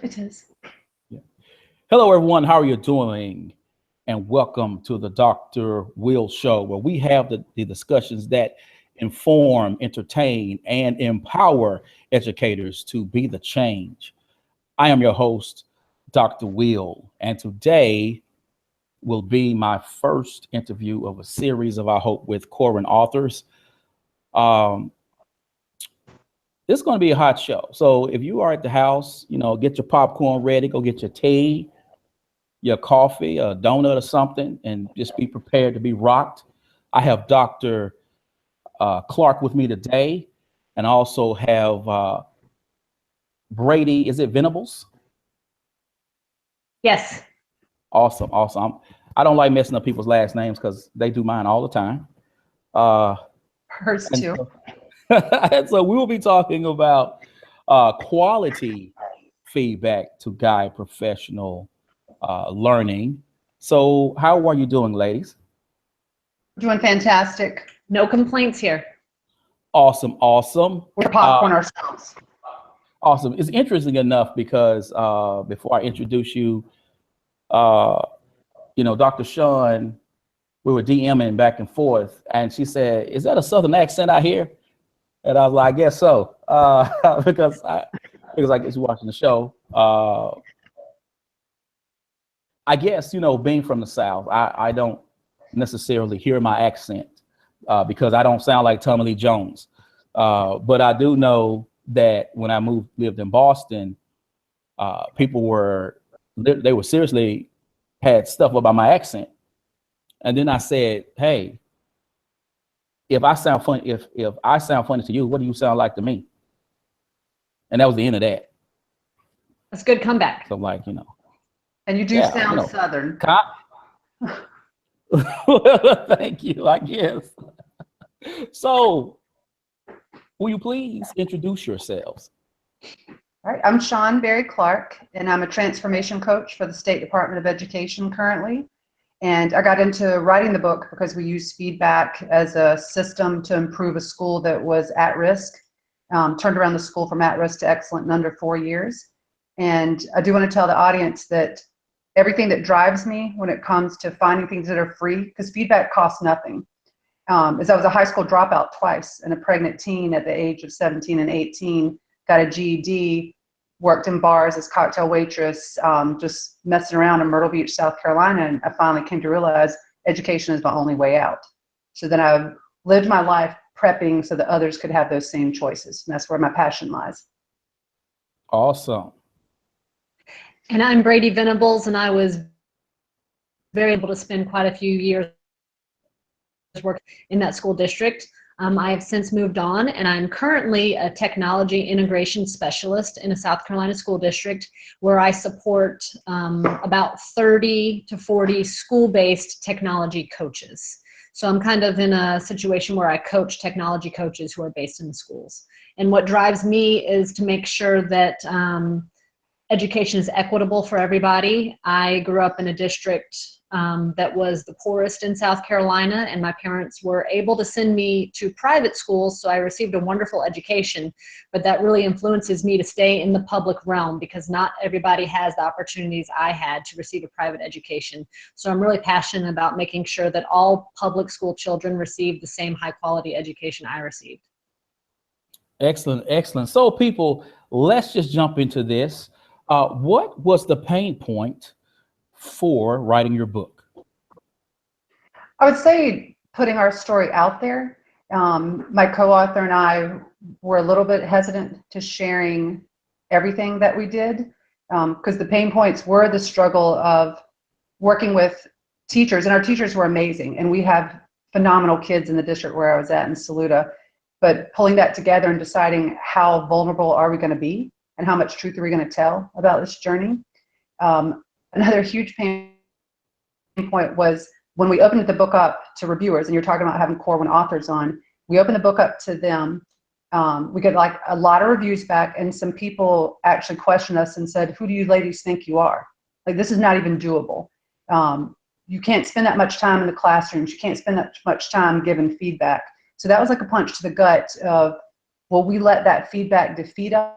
It is. Yeah. Hello, everyone. How are you doing? And welcome to the Dr. Will Show, where we have the discussions that inform, entertain, and empower educators to be the change. I am your host, Dr. Will, and today will be my first interview of a series of, I hope, with Corwin authors. Um, this is going to be a hot show. So if you are at the house, get your popcorn ready, go get your tea, your coffee, a donut or something, and just be prepared to be rocked. I have Dr. Clark with me today, and I also have Brady, is it Venables? Yes. Awesome, awesome. I don't like messing up people's last names because they do mine all the time. Uh, Hers and too. so, and so we will be talking about quality feedback to guide professional learning. So how are you doing, ladies? Doing fantastic. No complaints here. Awesome, awesome. We're popcorn ourselves. Awesome. It's interesting enough because before I introduce you, uh, Dr. Shawn, we were DMing back and forth, and she said, "Is that a Southern accent I hear?" And I was like, "I guess so," because I guess you're watching the show. I guess being from the South, I don't necessarily hear my accent because I don't sound like Tommy Lee Jones. But I do know that when I lived in Boston, people they were seriously had stuff about my accent. And then I said, "Hey, if I sound funny, if I sound funny to you, what do you sound like to me?" And that was the end of that. That's a good comeback. So like, And you do yeah, sound Southern. Thank you, I guess. So, will you please introduce yourselves? All right. I'm Shawn Berry Clark, and I'm a transformation coach for the State Department of Education currently. And I got into writing the book because we use feedback as a system to improve a school that was at risk, turned around the school from at risk to excellent in under 4 years. And I do want to tell the audience that everything that drives me when it comes to finding things that are free, because feedback costs nothing, is I was a high school dropout twice and a pregnant teen at the age of 17 and 18, got a GED, worked in bars as cocktail waitress, just messing around in Myrtle Beach, South Carolina. And I finally came to realize education is my only way out. So then I've lived my life prepping so that others could have those same choices. And that's where my passion lies. Awesome. And I'm Brady Venables, and I was very able to spend quite a few years working in that school district. I have since moved on, and I'm currently a technology integration specialist in a South Carolina school district where I support about 30 to 40 school-based technology coaches. So I'm kind of in a situation where I coach technology coaches who are based in the schools. And what drives me is to make sure that education is equitable for everybody. I grew up in a district that was the poorest in South Carolina, and my parents were able to send me to private schools, so I received a wonderful education, but that really influences me to stay in the public realm because not everybody has the opportunities I had to receive a private education. So I'm really passionate about making sure that all public school children receive the same high quality education I received. Excellent, excellent. So people, let's just jump into this. What was the pain point for writing your book? I would say putting our story out there. My co-author and I were a little bit hesitant to sharing everything that we did because the pain points were the struggle of working with teachers, and our teachers were amazing, and we have phenomenal kids in the district where I was at in Saluda, but pulling that together and deciding how vulnerable are we going to be and how much truth are we going to tell about this journey. Another huge pain point was when we opened the book up to reviewers, and you're talking about having Corwin authors on, we opened the book up to them. We get like a lot of reviews back, and some people actually questioned us and said, "Who do you ladies think you are? Like, this is not even doable. You can't spend that much time in the classrooms. You can't spend that much time giving feedback." So that was like a punch to the gut of, will we let that feedback defeat us,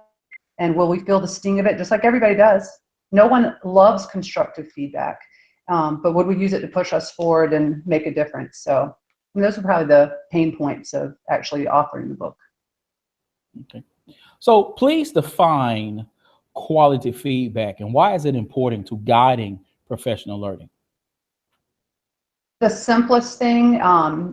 And will we feel the sting of it? Just like everybody does. No one loves constructive feedback, but would we use it to push us forward and make a difference? So those are probably the pain points of actually authoring the book. Okay. So please define quality feedback and why is it important to guiding professional learning? The simplest thing,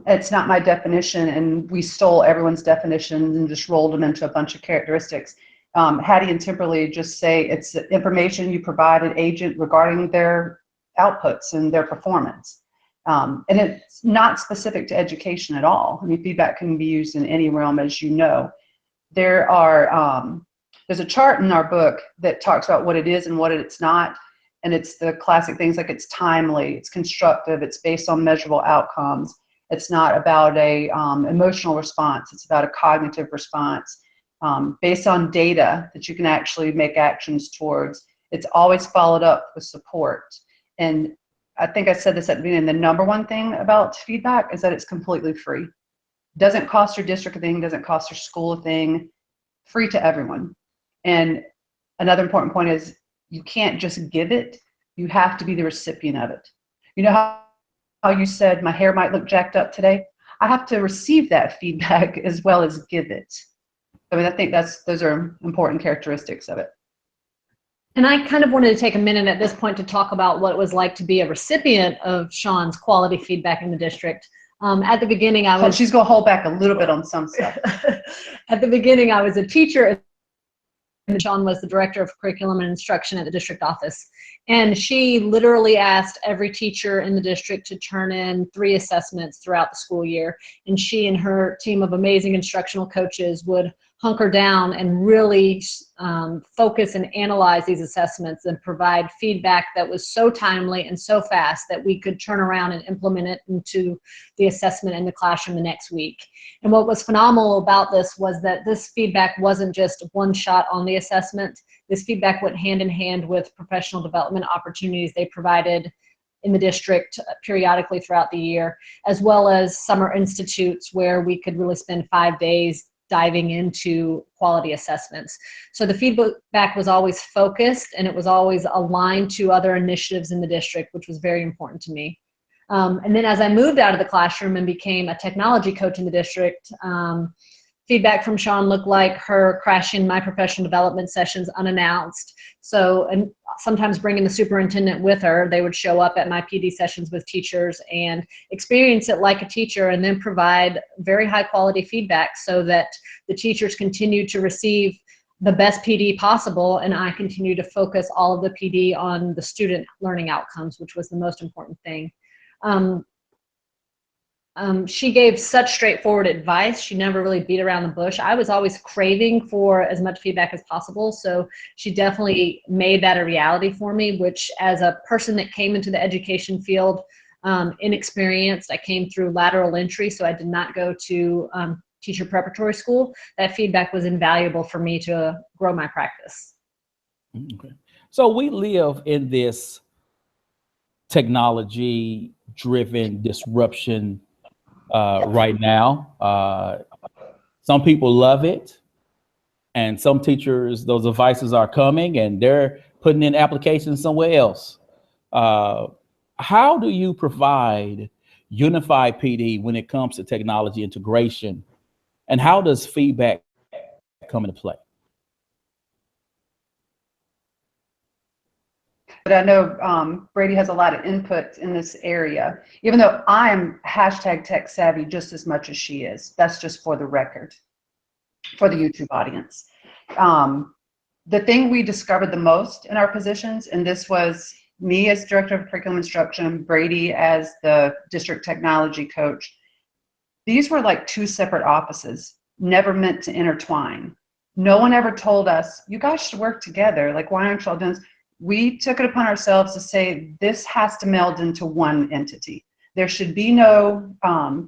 it's not my definition, and we stole everyone's definitions and just rolled them into a bunch of characteristics. Hattie and Timberly just say it's the information you provide an agent regarding their outputs and their performance. And it's not specific to education at all. I mean, feedback can be used in any realm, as you know. There's a chart in our book that talks about what it is and what it's not. And it's the classic things like it's timely, it's constructive, it's based on measurable outcomes. It's not about a emotional response, it's about a cognitive response based on data that you can actually make actions towards. It's always followed up with support. And I think I said this at the beginning, the number one thing about feedback is that it's completely free. Doesn't cost your district a thing, doesn't cost your school a thing, free to everyone. And another important point is you can't just give it, you have to be the recipient of it. You know how you said my hair might look jacked up today? I have to receive that feedback as well as give it. I mean, I think those are important characteristics of it. And I kind of wanted to take a minute at this point to talk about what it was like to be a recipient of Shawn's quality feedback in the district. At the beginning, She's going to hold back a little bit on some stuff. At the beginning, I was a teacher, and Shawn was the director of curriculum and instruction at the district office. And she literally asked every teacher in the district to turn in 3 assessments throughout the school year. And she and her team of amazing instructional coaches would hunker down and really focus and analyze these assessments and provide feedback that was so timely and so fast that we could turn around and implement it into the assessment in the classroom the next week. And what was phenomenal about this was that this feedback wasn't just one shot on the assessment. This feedback went hand in hand with professional development opportunities they provided in the district periodically throughout the year, as well as summer institutes where we could really spend 5 days diving into quality assessments. So the feedback was always focused and it was always aligned to other initiatives in the district, which was very important to me. And then as I moved out of the classroom and became a technology coach in the district, feedback from Shawn looked like her crashing my professional development sessions unannounced. So, and sometimes bringing the superintendent with her, they would show up at my PD sessions with teachers and experience it like a teacher and then provide very high quality feedback so that the teachers continue to receive the best PD possible, and I continue to focus all of the PD on the student learning outcomes, which was the most important thing. She gave such straightforward advice. She never really beat around the bush. I was always craving for as much feedback as possible. So she definitely made that a reality for me, which as a person that came into the education field inexperienced, I came through lateral entry. So I did not go to teacher preparatory school. That feedback was invaluable for me to grow my practice. Okay. So we live in this technology driven disruption right now. Some people love it, and some teachers, those devices are coming and they're putting in applications somewhere else. How do you provide unified PD when it comes to technology integration, and how does feedback come into play? But I know Brady has a lot of input in this area, even though I'm #tech savvy just as much as she is. That's just for the record, for the YouTube audience. The thing we discovered the most in our positions, and this was me as director of curriculum instruction, Brady as the district technology coach, these were like 2 separate offices, never meant to intertwine. No one ever told us, you guys should work together. Like, why aren't y'all doing this? We took it upon ourselves to say this has to meld into one entity. There should be no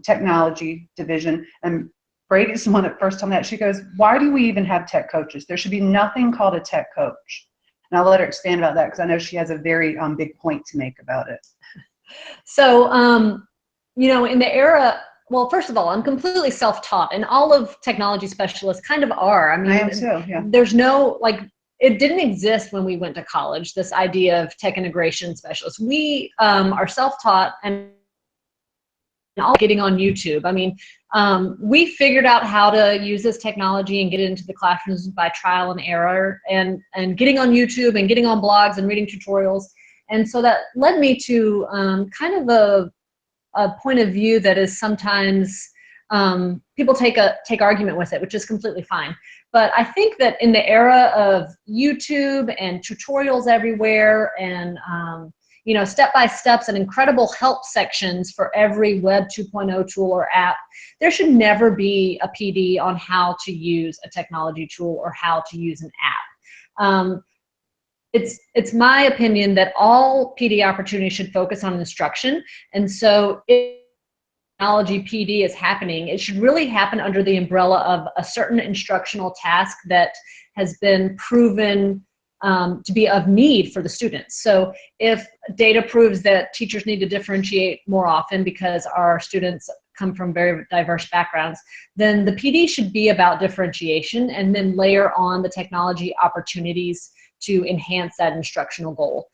technology division. And Brady's the one that first told me that. She goes, why do we even have tech coaches? There should be nothing called a tech coach. And I'll let her expand about that because I know she has a very big point to make about it. So, you know, in the era well, first of all, I'm completely self-taught, and all of technology specialists kind of are. I mean, I am too, yeah. There's no, like, it didn't exist when we went to college, this idea of tech integration specialists. We are self-taught and all getting on YouTube. I mean, we figured out how to use this technology and get it into the classrooms by trial and error, and getting on YouTube and getting on blogs and reading tutorials. And so that led me to kind of a point of view that is sometimes people take argument with it, which is completely fine. But I think that in the era of YouTube and tutorials everywhere, and you know, step-by-steps and incredible help sections for every Web 2.0 tool or app, there should never be a PD on how to use a technology tool or how to use an app. It's my opinion that all PD opportunities should focus on instruction. And so if technology PD is happening, it should really happen under the umbrella of a certain instructional task that has been proven to be of need for the students. So if data proves that teachers need to differentiate more often because our students come from very diverse backgrounds, then the PD should be about differentiation, and then layer on the technology opportunities to enhance that instructional goal.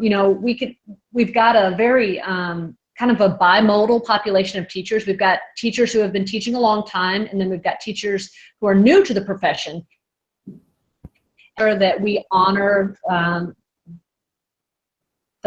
You know, we've got a very kind of a bimodal population of teachers. We've got teachers who have been teaching a long time, and then we've got teachers who are new to the profession. That we honor them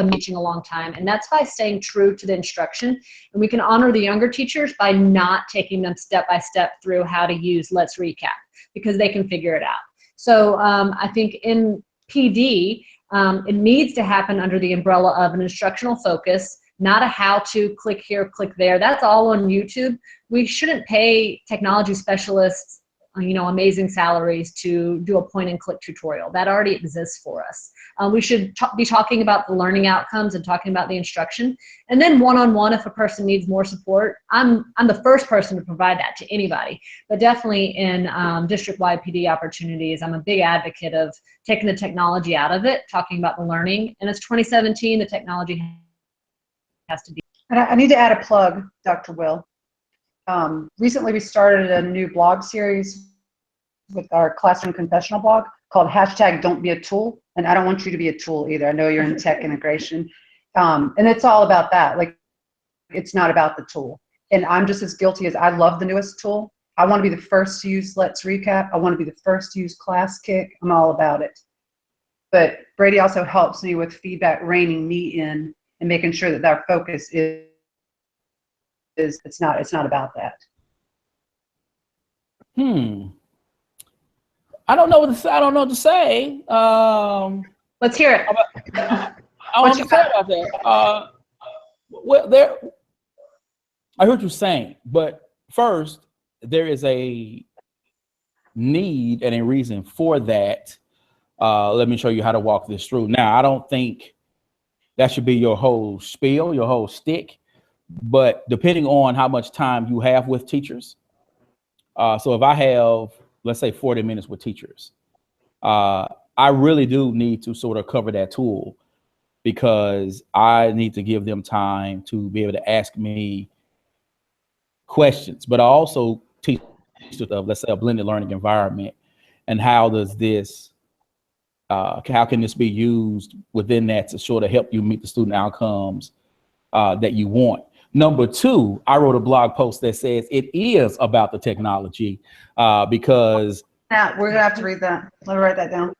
teaching a long time, and that's by staying true to the instruction. And we can honor the younger teachers by not taking them step by step through how to use Let's Recap, because they can figure it out. So I think in PD, it needs to happen under the umbrella of an instructional focus, not a how to, click here, click there. That's all on YouTube. We shouldn't pay technology specialists, you know, amazing salaries to do a point and click tutorial. That already exists for us. We should be talking about the learning outcomes and talking about the instruction. And then one-on-one, if a person needs more support, I'm the first person to provide that to anybody. But definitely in district-wide PD opportunities, I'm a big advocate of taking the technology out of it, talking about the learning. And it's 2017, the technology has to be. And I need to add a plug, Dr. Will. Recently we started a new blog series with our classroom confessional blog called #Don'tBeATool. And I don't want you to be a tool either. I know you're in tech integration. And it's all about that. Like, it's not about the tool. And I'm just as guilty as I love the newest tool. I want to be the first to use Let's Recap. I want to be the first to use ClassKick. I'm all about it. But Brady also helps me with feedback, reining me in and making sure that our focus is it's not about that. I don't know what to say. I don't know what to say. Let's hear it. I don't know what to say about that. Well, I heard you saying, but first, there is a need and a reason for that. Let me show you how to walk this through. Now, I don't think that should be your whole spiel, your whole stick, but depending on how much time you have with teachers. So if I have, let's say 40 minutes with teachers, I really do need to sort of cover that tool, because I need to give them time to be able to ask me questions, but I also teach of, let's say, a blended learning environment, and how does this, how can this be used within that to sort of help you meet the student outcomes that you want. Number two, I wrote a blog post that says it is about the technology, because Now, we're gonna have to read that. Let me write that down.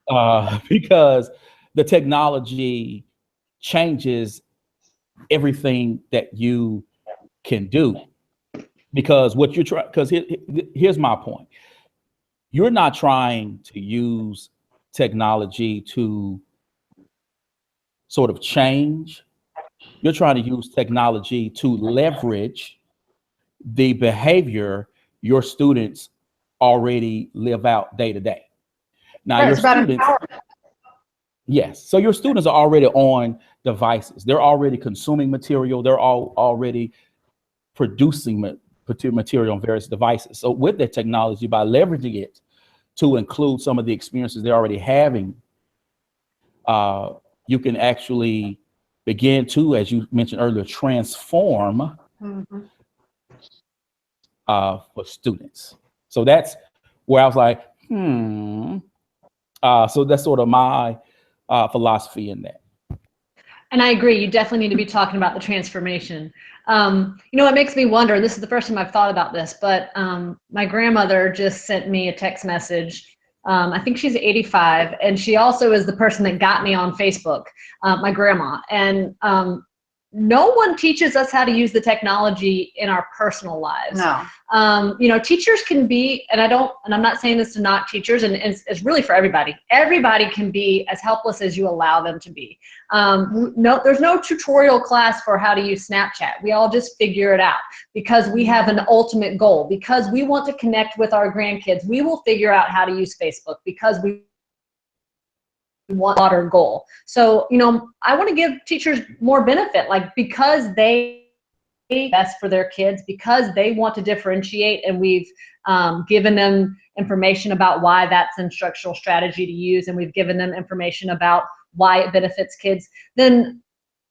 Because the technology changes everything that you can do. Because what you're trying, because here's my point. You're not trying to use technology to sort of change. You're trying to use technology to leverage the behavior your students already live out day to day. Now, your students, yes. So your students are already on devices. They're already consuming material. They're already producing material on various devices. So with that technology, by leveraging it to include some of the experiences they're already having, you can actually begin to, as you mentioned earlier, transform for students. So that's where I was like, so that's sort of my philosophy in that. And I agree, you definitely need to be talking about the transformation. It makes me wonder, and this is the first time I've thought about this, but my grandmother just sent me a text message. I think she's 85, and she also is the person that got me on Facebook, my grandma. And no one teaches us how to use the technology in our personal lives. No. Teachers can be, and I'm not saying this to knock teachers, and it's really for everybody. Everybody can be as helpless as you allow them to be. No, there's no tutorial class for how to use Snapchat. We all just figure it out because we have an ultimate goal. Because we want to connect with our grandkids, we will figure out how to use Facebook because we want our goal. So, I want to give teachers more benefit, like because they best for their kids, because they want to differentiate, and we've given them information about why that's an instructional strategy to use, and we've given them information about why it benefits kids, then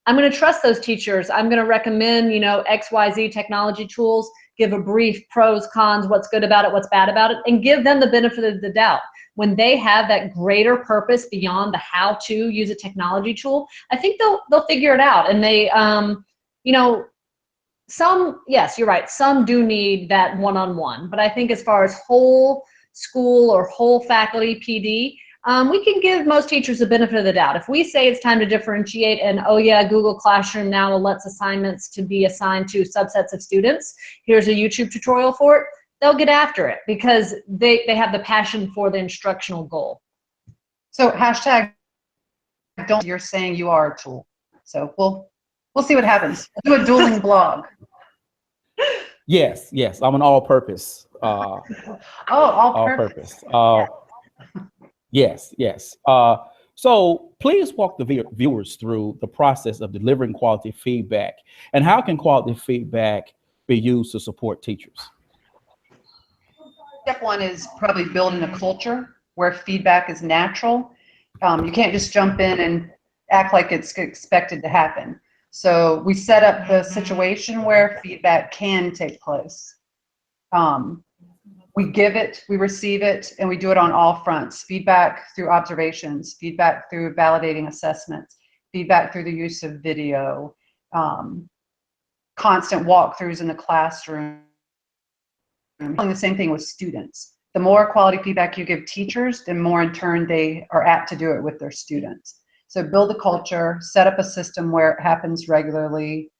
I'm going to trust those teachers. I'm going to recommend, XYZ technology tools, give a brief pros, cons, what's good about it, what's bad about it, and give them the benefit of the doubt. When they have that greater purpose beyond the how to use a technology tool, I think they'll figure it out. And they, yes, you're right. Some do need that one-on-one, but I think as far as whole school or whole faculty PD, we can give most teachers the benefit of the doubt. If we say it's time to differentiate and, oh yeah, Google Classroom now lets assignments to be assigned to subsets of students, here's a YouTube tutorial for it, they'll get after it because they have the passion for the instructional goal. So hashtag don't, you're saying you are a tool. So we'll see what happens. We'll do a dueling blog. Yes, I'm an all-purpose. All-purpose. Yes. So please walk the viewers through the process of delivering quality feedback, and how can quality feedback be used to support teachers? Step one is probably building a culture where feedback is natural. You can't just jump in and act like it's expected to happen. So we set up the situation where feedback can take place. We give it, we receive it, and we do it on all fronts. Feedback through observations, feedback through validating assessments, feedback through the use of video, constant walkthroughs in the classroom. The same thing with students. The more quality feedback you give teachers, the more in turn they are apt to do it with their students. So build a culture, set up a system where it happens regularly.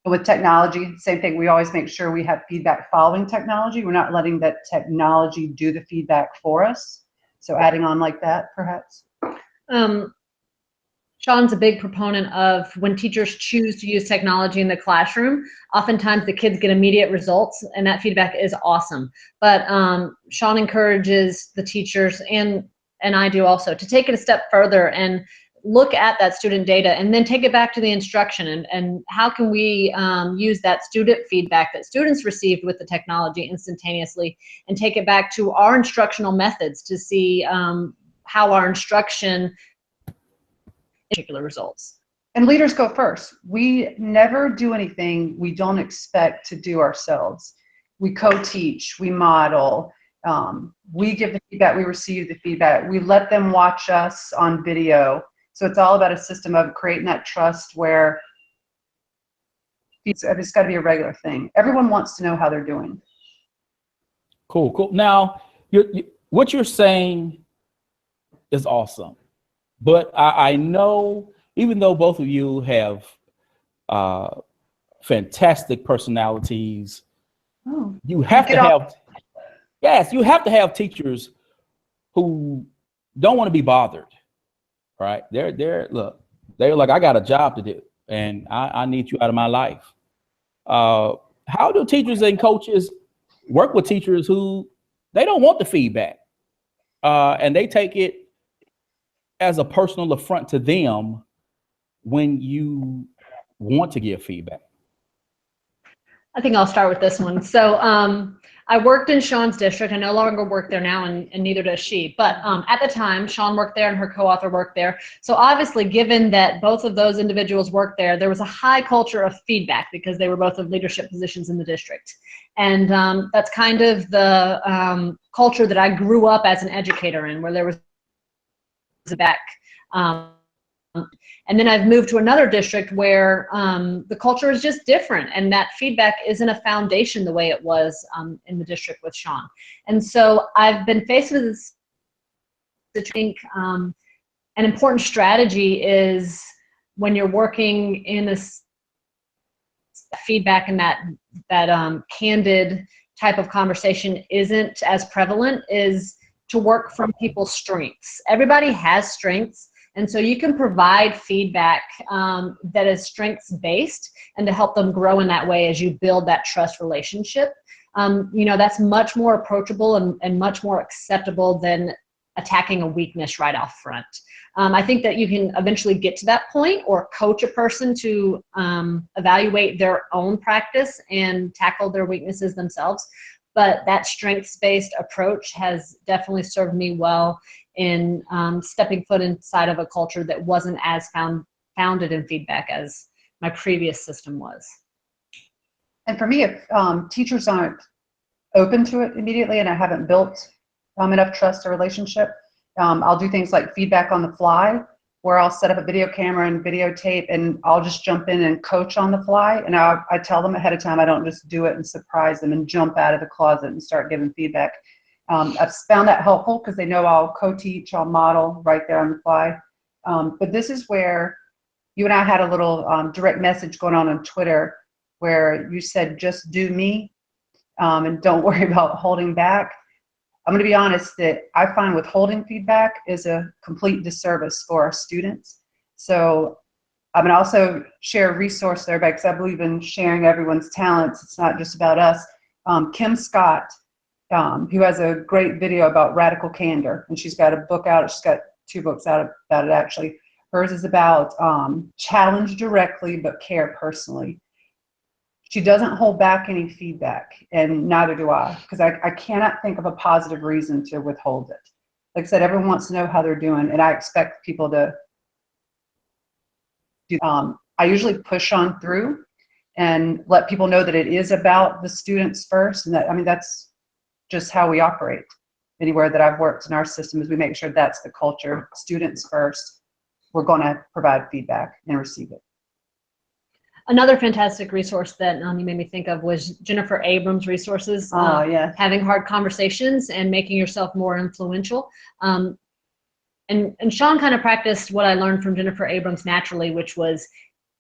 With technology, same thing. We always make sure we have feedback following technology. We're not letting that technology do the feedback for us. So adding on like that, perhaps. Shawn's a big proponent of when teachers choose to use technology in the classroom, oftentimes the kids get immediate results, and that feedback is awesome. But Shawn encourages the teachers, and I do also, to take it a step further and look at that student data and then take it back to the instruction, and how can we use that student feedback that students received with the technology instantaneously and take it back to our instructional methods to see how our instruction particular results. And leaders go first. We never do anything we don't expect to do ourselves. We co-teach, we model, we give the feedback, we receive the feedback, we let them watch us on video. So it's all about a system of creating that trust where it's got to be a regular thing. Everyone wants to know how they're doing. Cool. Now, what you're saying is awesome. But I know, even though both of you have fantastic personalities, you have to have, you have to have teachers who don't want to be bothered, right? They're like, I got a job to do, and I need you out of my life. How do teachers and coaches work with teachers who they don't want the feedback, and they take it as a personal affront to them when you want to give feedback? I think I'll start with this one. So I worked in Shawn's district. I no longer work there now, and neither does she. But at the time, Shawn worked there and her co-author worked there. So obviously, given that both of those individuals worked there was a high culture of feedback because they were both in leadership positions in the district. And that's kind of the culture that I grew up as an educator in, where there was a back. And then I've moved to another district where the culture is just different, and that feedback isn't a foundation the way it was in the district with Shawn. And so I've been faced with this. I think an important strategy is when you're working in this feedback and that candid type of conversation isn't as prevalent, is to work from people's strengths. Everybody has strengths. And so you can provide feedback that is strengths-based and to help them grow in that way as you build that trust relationship. That's much more approachable and much more acceptable than attacking a weakness right off front. I think that you can eventually get to that point or coach a person to evaluate their own practice and tackle their weaknesses themselves. But that strengths-based approach has definitely served me well in stepping foot inside of a culture that wasn't as founded in feedback as my previous system was. And for me, if teachers aren't open to it immediately and I haven't built enough trust or relationship, I'll do things like feedback on the fly, where I'll set up a video camera and videotape, and I'll just jump in and coach on the fly. And I tell them ahead of time, I don't just do it and surprise them and jump out of the closet and start giving feedback. I've found that helpful because they know I'll co-teach, I'll model right there on the fly. But this is where you and I had a little direct message going on Twitter where you said, just do me and don't worry about holding back. I'm going to be honest that I find withholding feedback is a complete disservice for our students. So I'm going to also share a resource there because I believe in sharing everyone's talents. It's not just about us. Kim Scott, who has a great video about radical candor, and she's got a book out. She's got 2 books out about it, actually. Hers is about challenge directly but care personally. She doesn't hold back any feedback, and neither do I, because I cannot think of a positive reason to withhold it. Like I said, everyone wants to know how they're doing, and I expect people to do. I usually push on through and let people know that it is about the students first, and that's just how we operate. Anywhere that I've worked in our system is we make sure that's the culture. Students first. We're going to provide feedback and receive it. Another fantastic resource that you made me think of was Jennifer Abrams' resources. Yeah. Having hard conversations and making yourself more influential. And Shawn kind of practiced what I learned from Jennifer Abrams naturally, which was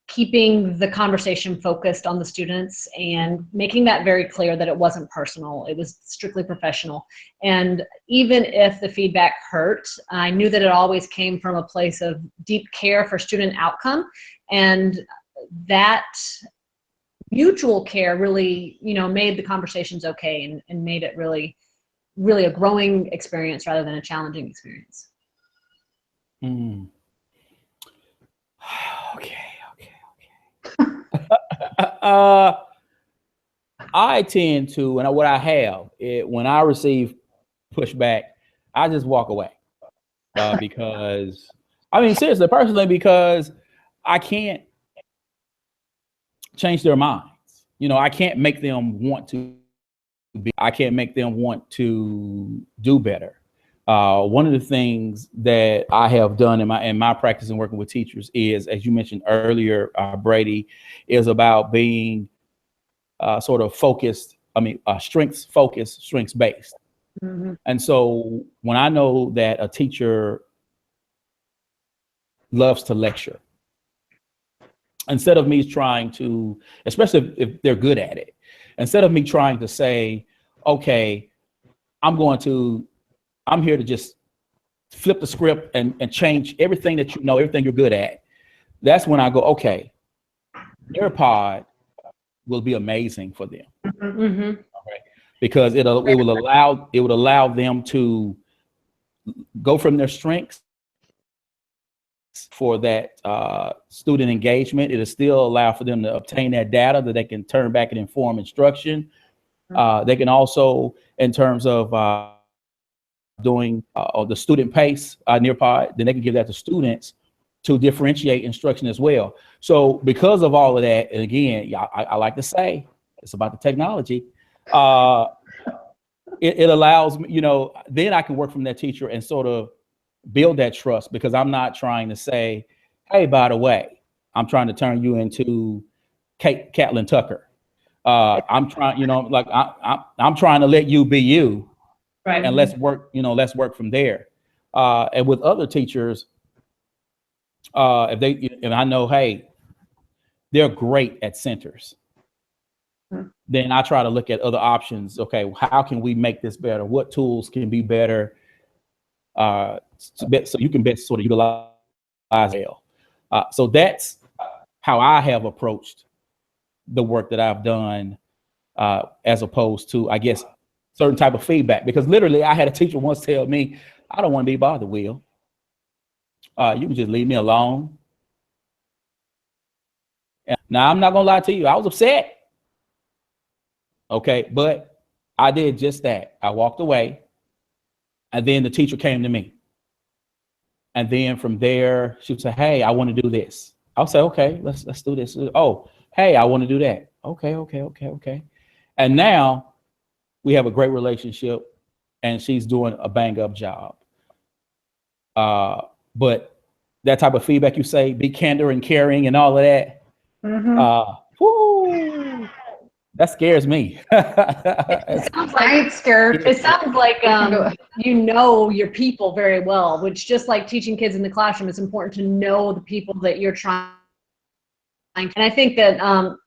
keeping the conversation focused on the students and making that very clear that it wasn't personal. It was strictly professional. And even if the feedback hurt, I knew that it always came from a place of deep care for student outcome. And that mutual care really, made the conversations okay and made it really, really a growing experience rather than a challenging experience. Okay. I tend to, and what I have, when I receive pushback, I just walk away because, seriously, personally, because I can't change their minds. I can't make them want to I can't make them want to do better. One of the things that I have done in my practice and working with teachers is, as you mentioned earlier, Brady, is about being sort of focused. Strengths focused, strengths based. Mm-hmm. And so when I know that a teacher loves to lecture, instead of me trying to, especially if they're good at it, instead of me trying to say, okay, I'm here to just flip the script and change everything that everything you're good at. That's when I go, okay, Nearpod will be amazing for them. Mm-hmm. Okay? Because it will allow them to go from their strengths for that student engagement. It'll still allow for them to obtain that data that they can turn back and inform instruction. They can also, in terms of doing the student pace nearby, then they can give that to students to differentiate instruction as well. So because of all of that, and again, I like to say it's about the technology. It allows me, then I can work from that teacher and sort of build that trust, because I'm not trying to say, hey, by the way, I'm trying to turn you into Catelyn Tucker. I'm trying, I'm trying to let you be you, Right. and let's work from there. And with other teachers, and I know, hey, they're great at centers, then I try to look at other options. Okay, how can we make this better? What tools can be better? So you can best sort of utilize it. So that's how I have approached the work that I've done, as opposed to, I guess, certain type of feedback. Because literally, I had a teacher once tell me, I don't want to be bothered, Will. You can just leave me alone. Now, I'm not going to lie to you. I was upset. Okay, but I did just that. I walked away, and then the teacher came to me. And then from there, she would say, hey, I want to do this. I'll say, okay, let's do this. Oh, hey, I want to do that. Okay. And now we have a great relationship, and she's doing a bang up job. But that type of feedback, you say, be candor and caring and all of that. That scares me. I ain't scared. It sounds like your people very well, which, just like teaching kids in the classroom, it's important to know the people that you're trying. And I think that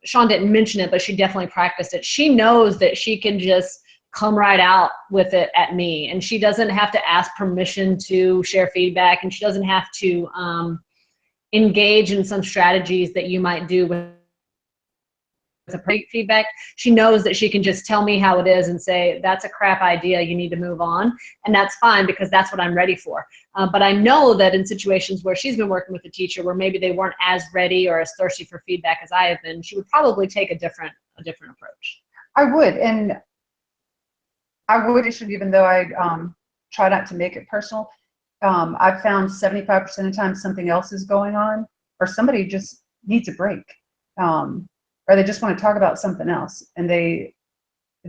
Shawn didn't mention it, but she definitely practiced it. She knows that she can just come right out with it at me, and she doesn't have to ask permission to share feedback, and she doesn't have to engage in some strategies that you might do with feedback. She knows that she can just tell me how it is and say, that's a crap idea, you need to move on. And that's fine, because that's what I'm ready for. But I know that in situations where she's been working with a teacher where maybe they weren't as ready or as thirsty for feedback as I have been, she would probably take a different approach. I would, and I would, even though I try not to make it personal. I've found 75% of the time something else is going on, or somebody just needs a break. Or they just want to talk about something else, and they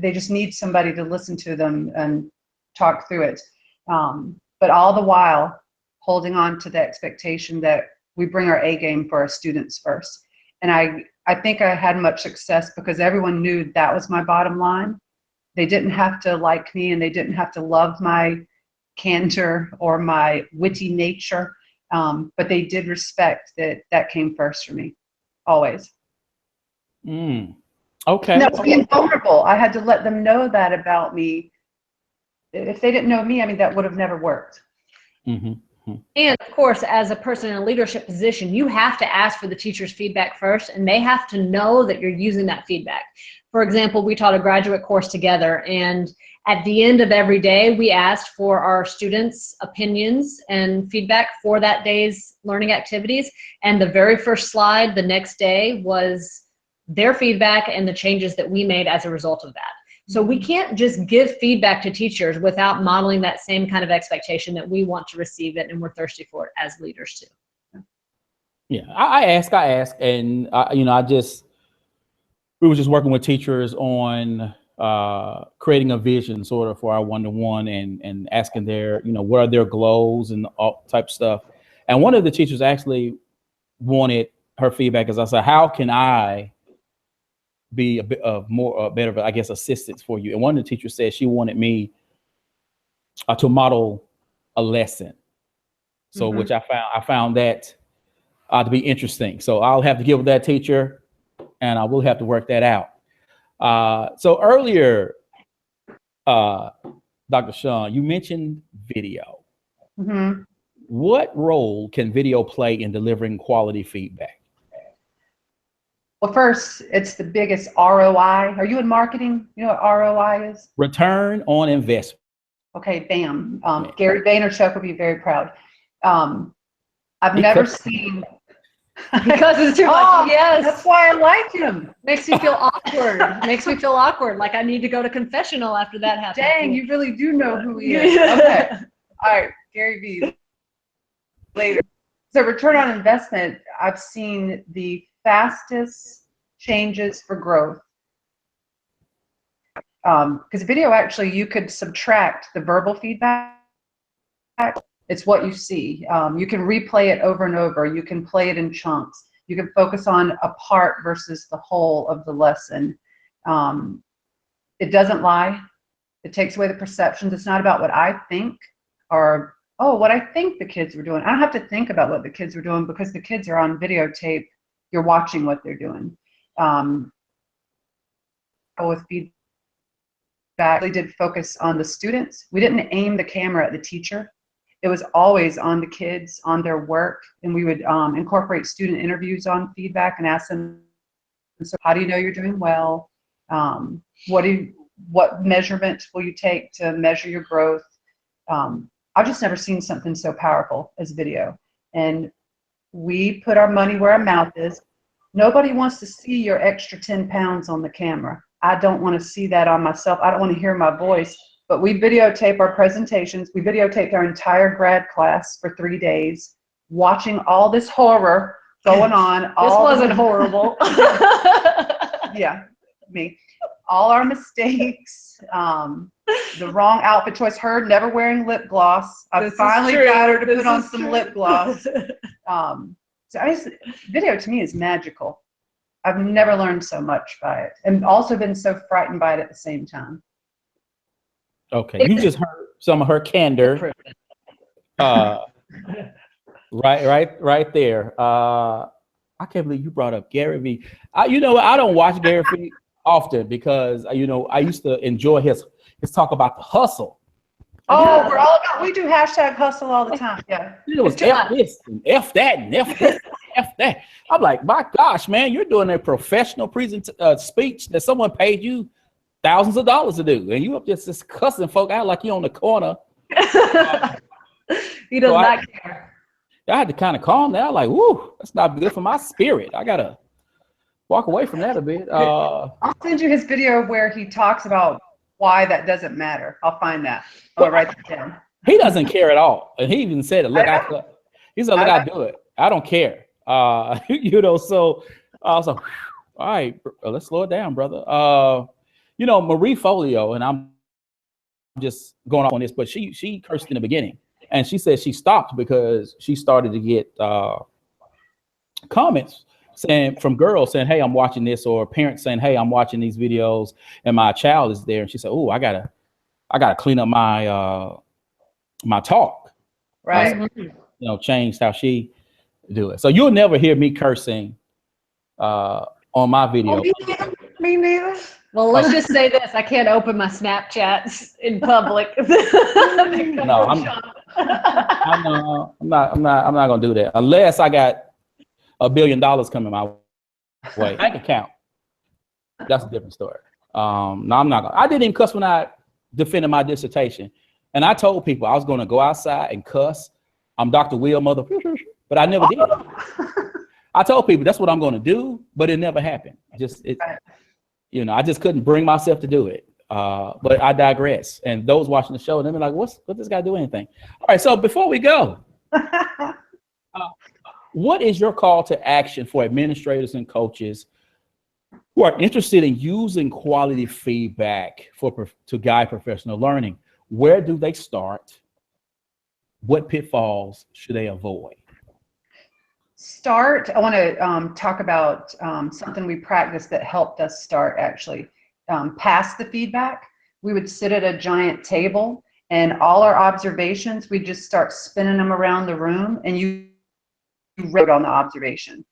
just need somebody to listen to them and talk through it. But all the while holding on to the expectation that we bring our A game for our students first. And I think I had much success because everyone knew that was my bottom line. They didn't have to like me, and they didn't have to love my candor or my witty nature, but they did respect that came first for me, always. Okay. No, being vulnerable. I had to let them know that about me. If they didn't know me, that would have never worked. And of course, as a person in a leadership position, you have to ask for the teacher's feedback first, and they have to know that you're using that feedback. For example, we taught a graduate course together, and at the end of every day, we asked for our students' opinions and feedback for that day's learning activities. And the very first slide the next day was their feedback and the changes that we made as a result of that. So we can't just give feedback to teachers without modeling that same kind of expectation that we want to receive it and we're thirsty for it as leaders too. Yeah, I ask, and we were just working with teachers on creating a vision sort of for our one-to-one, and asking their, what are their goals and all type of stuff. And one of the teachers actually wanted her feedback, as I said, how can I be a bit of better, I guess, assistance for you? And one of the teachers said she wanted me to model a lesson. So, which I found that to be interesting. So I'll have to get with that teacher, and I will have to work that out. So earlier, Dr. Shawn, you mentioned video. What role can video play in delivering quality feedback? Well, first, it's the biggest ROI. Are you in marketing? You know what ROI is? Return on investment. Okay, bam. Gary Vaynerchuk will be very proud. I've never seen Because it's too much. Oh, Yes. that's why I like him. Makes me feel awkward. Makes me feel awkward. Like I need to go to confessional after that happens. Dang, you really do know who he is. Okay. All right, Gary Vee. Later. So return on investment, I've seen the fastest changes for growth. Because video, actually, you could subtract the verbal feedback. It's what you see. You can replay it over and over. You can play it in chunks. You can focus on a part versus the whole of the lesson. It doesn't lie. It takes away the perceptions. It's not about what I think or, oh, what I think the kids were doing. I don't have to think about what the kids were doing because the kids are on videotape. You're watching what they're doing. With feedback, we did focus on the students. We didn't aim the camera at the teacher. It was always on the kids, on their work, and we would incorporate student interviews on feedback and ask them, so how do you know you're doing well? What measurement will you take to measure your growth? I've just never seen something so powerful as video. And we put our money where our mouth is. Nobody wants to see your extra 10 pounds on the camera. I don't want to see that on myself. I don't want to hear my voice. But we videotape our presentations. We videotaped our entire grad class for 3 days, watching all this horror going on. This wasn't horrible. Yeah, me. All our mistakes, the wrong outfit choice. Her never wearing lip gloss. I finally got her to put on some lip gloss. So video to me is magical. I've never learned so much by it, and also been so frightened by it at the same time. Okay, you just heard some of her candor. Right there. I can't believe you brought up Gary Vee. You know, I don't watch Gary Vee often because you know I used to enjoy his talk about the hustle. Oh, we're all about. We do #hustle all the time. Yeah. It was F this and F that and F this, F that. I'm like, my gosh, man, you're doing a professional speech that someone paid you thousands of dollars to do, and you up just cussing folk out like you on the corner. He does not care. I had to kind of calm down, like, whoo, that's not good for my spirit. I gotta walk away from that a bit. I'll send you his video where he talks about why that doesn't matter. I'll find that. I'll write that down. He doesn't care at all, and he even said it. Look, he said, look, I do it. I don't care. You know, so I was like, all right, let's slow it down, brother. You know, Marie Folio, and I'm just going off on this, but she cursed in the beginning, and she said she stopped because she started to get comments from girls saying, "Hey, I'm watching this," or parents saying, "Hey, I'm watching these videos, and my child is there." And she said, "Oh, I gotta clean up my my talk." Right. You know, changed how she do it. So you'll never hear me cursing on my video. Oh, me neither. Well, let's just say this: I can't open my Snapchats in public. No, I'm not gonna do that unless I got $1 billion coming my way. Bank account. That's a different story. No, I'm not gonna. I didn't even cuss when I defended my dissertation, and I told people I was gonna go outside and cuss. I'm Dr. Will Mother, but I never did. I told people that's what I'm gonna do, but it never happened. You know, I just couldn't bring myself to do it. But I digress. And those watching the show, they're like, what this guy do anything? All right, so before we go, what is your call to action for administrators and coaches who are interested in using quality feedback to guide professional learning? Where do they start? What pitfalls should they avoid? I want to talk about something we practiced that helped us start, actually. Pass the feedback. We would sit at a giant table, and all our observations, we'd just start spinning them around the room, and you wrote on the observation.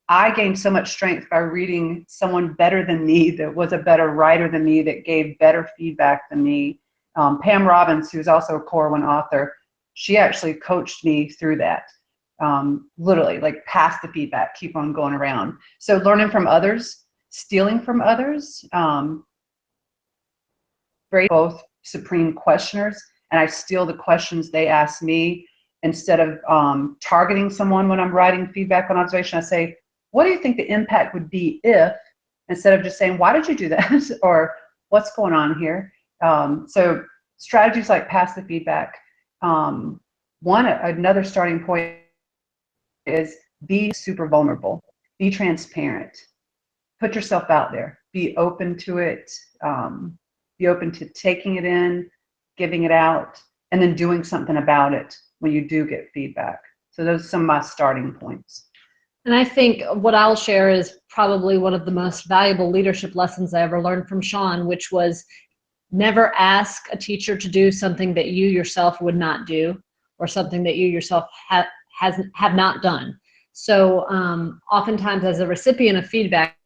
I gained so much strength by reading someone better than me that was a better writer than me, that gave better feedback than me. Pam Robbins, who's also a Corwin author, she actually coached me through that. Literally, like, pass the feedback, keep on going around. So learning from others, stealing from others. Both supreme questioners, and I steal the questions they ask me, instead of targeting someone when I'm writing feedback on observation, I say, what do you think the impact would be if, instead of just saying, why did you do that? Or what's going on here? So strategies like pass the feedback. Another starting point is be super vulnerable, be transparent, put yourself out there, be open to it, be open to taking it in, giving it out, and then doing something about it when you do get feedback. So those are some of my starting points. And I think what I'll share is probably one of the most valuable leadership lessons I ever learned from Shawn, which was never ask a teacher to do something that you yourself would not do, or something that you yourself have not done. So oftentimes as a recipient of feedback,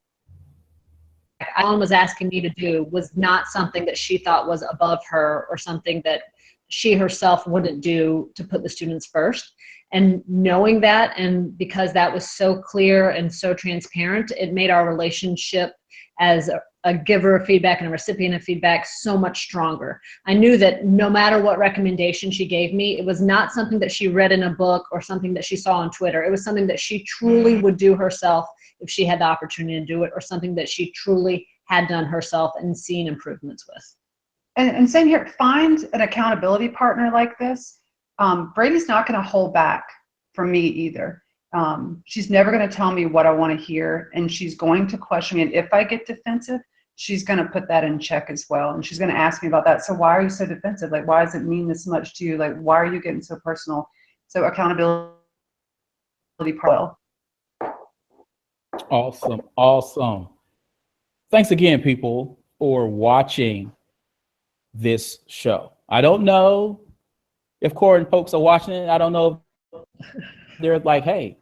Shawn was asking me to do was not something that she thought was above her, or something that she herself wouldn't do to put the students first. And knowing that, and because that was so clear and so transparent, it made our relationship as a giver of feedback and a recipient of feedback so much stronger. I knew that no matter what recommendation she gave me, it was not something that she read in a book or something that she saw on Twitter. It was something that she truly would do herself if she had the opportunity to do it, or something that she truly had done herself and seen improvements with. And same here, find an accountability partner like this. Brady's not going to hold back from me either. She's never going to tell me what I want to hear, and she's going to question me. And if I get defensive, she's going to put that in check as well. And she's going to ask me about that. So why are you so defensive? Like, why does it mean this much to you? Like, why are you getting so personal? So accountability partner. Awesome. Awesome. Thanks again, people, for watching this show. I don't know if Corwin folks are watching it. I don't know if they're like, hey,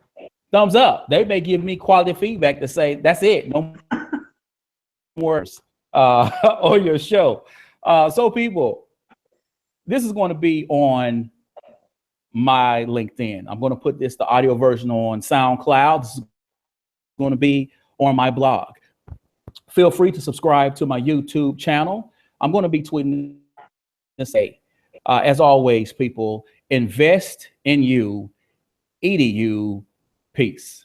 thumbs up. They may give me quality feedback to say, that's it. No worse on your show. So people, this is going to be on my LinkedIn. I'm going to put the audio version on SoundCloud. This is going to be on my blog. Feel free to subscribe to my YouTube channel. I'm going to be tweeting this. As always, people, invest in you, EDU, peace.